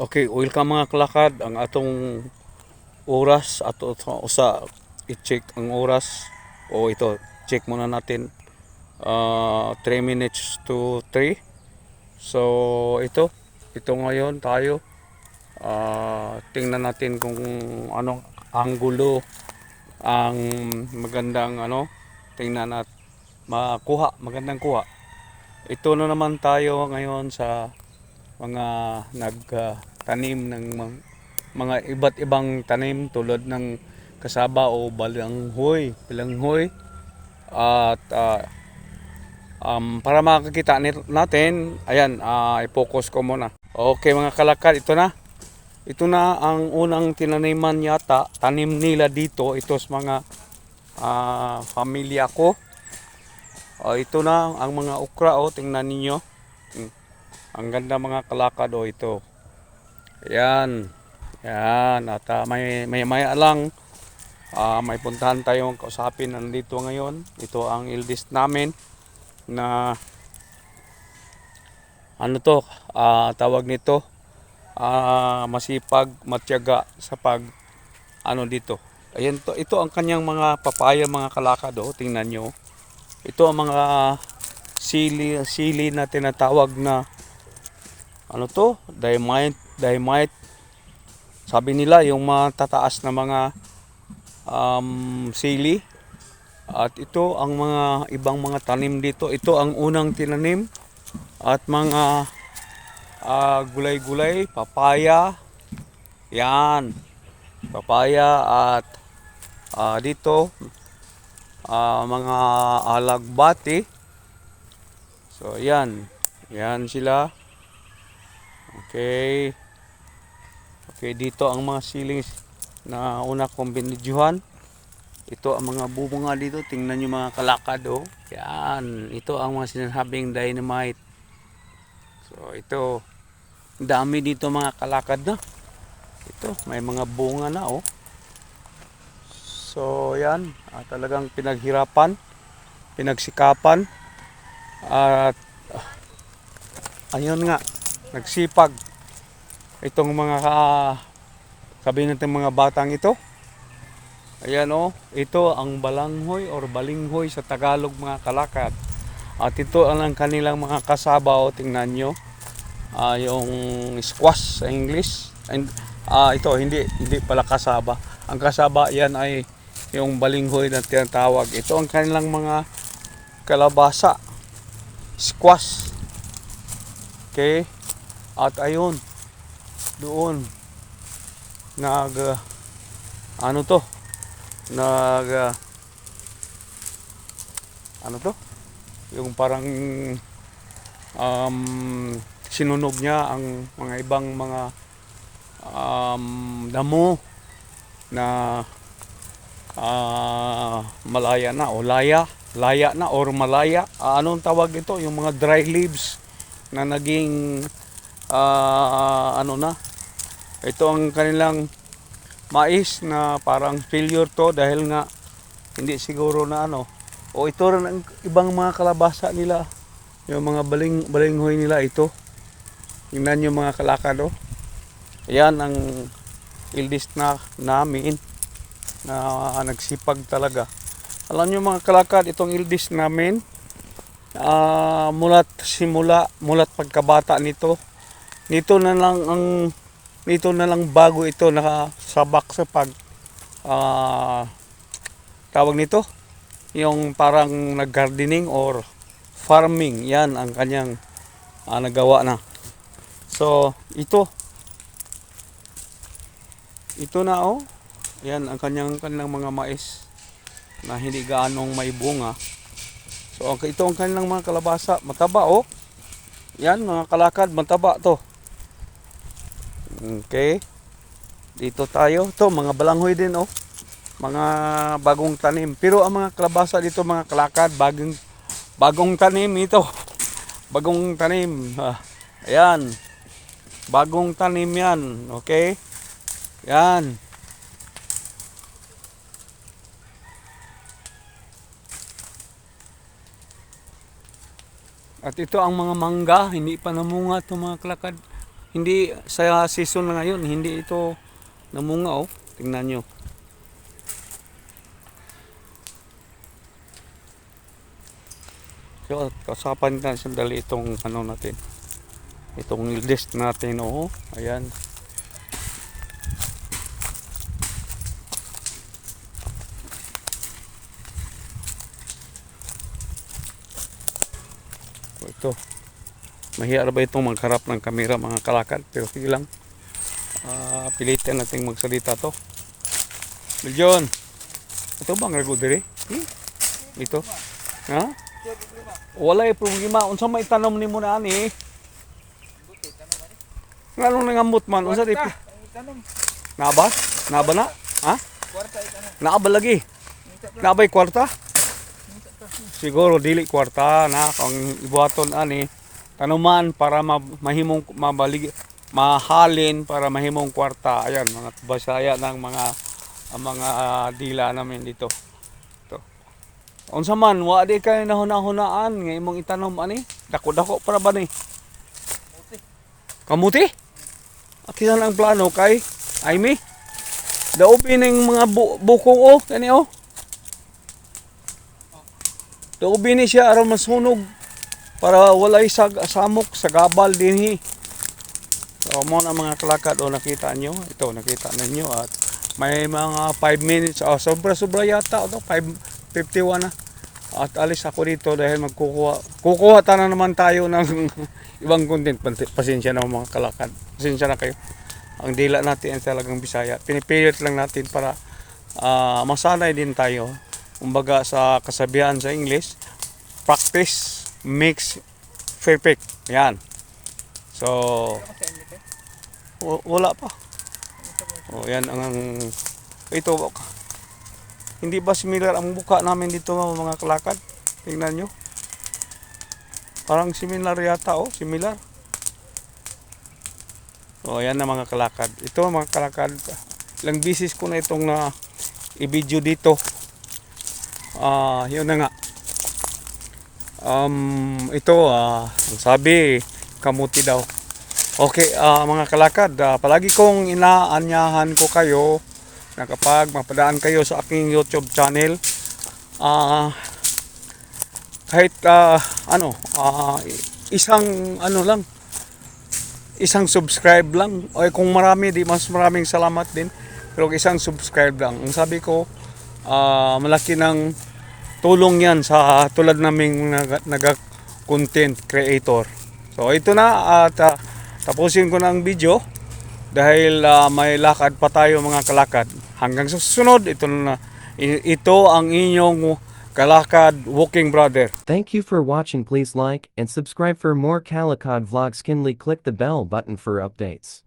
Okay, welcome mga kalakad. Ang atong oras ato usa i-check ang oras o ito check muna natin 3 minutes to 3. So ito ngayon tayo tingnan natin kung anong anggulo ang magandang tingnan at magandang kuha. Ito na naman tayo ngayon sa mga nagtanim ng mga iba't ibang tanim tulad ng kasaba o bilanghoy at para makakita natin, ayan, i-focus ko muna. Okay mga kalakad, ito na ang unang tinaniman yata, tanim nila dito, ito sa mga pamilya ko. Ito na ang mga okra, tingnan ninyo. Ang ganda mga kalakad, ito. Ayan. Ayan. At may maya lang, may puntahan tayong kausapin nandito ngayon. Ito ang eldest namin na tawag nito, masipag, matyaga sa pag dito. Ayan to, ito ang kanyang mga papaya mga kalakad, tingnan nyo. Ito ang mga sili na tinatawag na dynamite. Sabi nila yung matataas na mga sili. At ito ang mga ibang mga tanim dito. Ito ang unang tinanim at mga gulay-gulay, papaya. Yan. Papaya at dito mga alagbati. So yan. Yan sila. Okay. Okay, dito ang mga siling na una kong binidyohan. Ito ang mga bunga dito. Tingnan nyo mga kalakad. Yan. Ito ang mga sinasabing dynamite. So ito. Dami dito mga kalakad na. Ito. May mga bunga na. So yan. Talagang pinaghirapan. Pinagsikapan. At ayun nga. Nagsipag. Itong mga sabi natin mga batang ito. Ayan ito ang balanghoy or balinghoy sa Tagalog mga kalakad. At ito ang kanilang mga kasaba tingnan nyo. Yung squash sa English. And ito hindi pala kasaba. Ang kasaba yan ay yung balinghoy na tinatawag. Ito ang kanilang mga kalabasa. Squash. Okay? At ayun doon yung parang sinunog niya ang mga ibang mga damo na malaya na o laya na or malaya. Anong tawag ito? Yung mga dry leaves na naging ito ang kanilang mais na parang failure to dahil nga hindi siguro na ito rin ang ibang mga kalabasa nila, yung mga balinghoy nila. Ito tingnan nyo mga kalakad. Yan ang eldest na namin na nagsipag talaga. Alam nyo mga kalakad, itong eldest namin mulat pagkabata nito na lang bago ito nakasabak sa pag tawag nito yung parang nag-gardening or farming. Yan ang kanyang nagawa na. So ito na yan ang kanilang mga mais na hindi gaanong may bunga. So ito ang kanilang mga kalabasa, mataba yan mga kalakad, mataba to. Okay, dito tayo. Ito mga balanghoy din mga bagong tanim. Pero ang mga kalabasa dito mga kalakad, bagong tanim ito. Bagong tanim. Ayan. Bagong tanim yan. Okay? Yan. At ito ang mga mangga, hindi pa namunga ito mga kalakad. Hindi sa season na ngayon, hindi ito namunga oh. Tingnan nyo. So, kasapan na sandali itong ano natin. Itong list natin oh. Ayan. So, ito. Mahiya ba itong magharap ng kamera mga kalakad, pero sige lang. Pilitin natin magsalita to. Miljon, ito bang rago dire? Ito. Ha? Wala problema. Unsa may tanom nimo na ani? Nganong nangamot man? Unsa di? Naba? Naba na? Ha? Naba lagi. Nabay kwarta? Siguro dili kwarta na kung ibuhaton ani tanuman para mahimong mahalin para mahimong kwarta. Ayan, mga basaya ng mga dila namin dito. Ito. Unsa man wa di kay nahuna-hunaan nga imong itanom ani? Dako-dako para ba ni? Kamuti? Akinan ang plano kay Aimee. Daobi ning mga bukong oh, kani oh. Daobi ni siya aron masunog para walay samok sa gabal dinhi. So mo na mga kalakad o nakita nyo, ito nakita ninyo at may mga 5 minutes sobra yata ito 5:51 na. At alis ako dito dahil kukuha na naman tayo ng ibang content. Pasensya na mga kalakad. Pasensya na kayo. Ang dila natin ay talagang Bisaya. Pinipilit lang natin para masanay din tayo. Kumbaga sa kasabihan sa English, practice makes perfect. Yan. So, wala pa. O, yan ang ito. Hindi ba similar ang mukha namin dito mga kalakad? Tingnan nyo. Parang similar yata oh, similar. O, yan na mga kalakad. Ito mga kalakad. Ilang bisis ko na itong i-video dito. Yun na nga. Ito, ang sabi, kamuti daw. Okay, mga kalakad, palagi kong inaanyahan ko kayo na kapag mapadaan kayo sa aking YouTube channel, kahit isang subscribe lang, o kung marami, di mas maraming salamat din, pero isang subscribe lang. Ang sabi ko, malaki ng tulong yan sa tulad naming content creator. So ito na at tapusin ko na ang video dahil may lakad pa tayo mga kalakad. Hanggang sa susunod, ito ang inyong kalakad walking brother. Thank you for watching. Please like and subscribe for more Kalakad vlogs. Kindly click the bell button for updates.